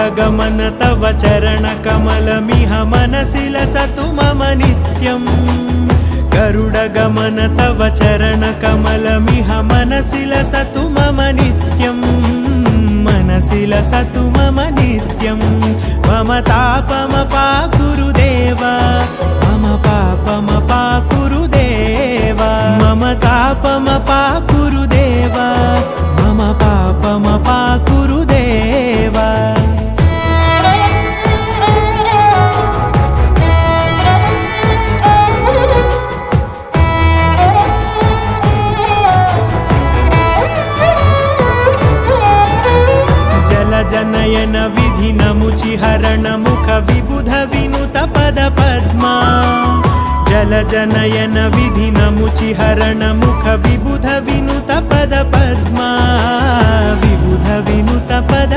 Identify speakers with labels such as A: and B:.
A: गरुडगमन तव चरणकमलमिह मनसि लसतु मम नित्यम् गरुडगमन तव चरणकमलमिह मनसि लसतु मम नित्यम् मनसि लसतु मम नित्यम् मम तापमपाकुरु देव मम पापमपाकुरु देव मम तापमपाकुरु देव मम पापमपाकुरु देव जनयन विधि नमुचिहरण मुख विबुध विनुत पद पद्मा जल जनयन विधि नमुचिहरण मुख विबुध विनुत पद पद्मा विबुध विनुत पद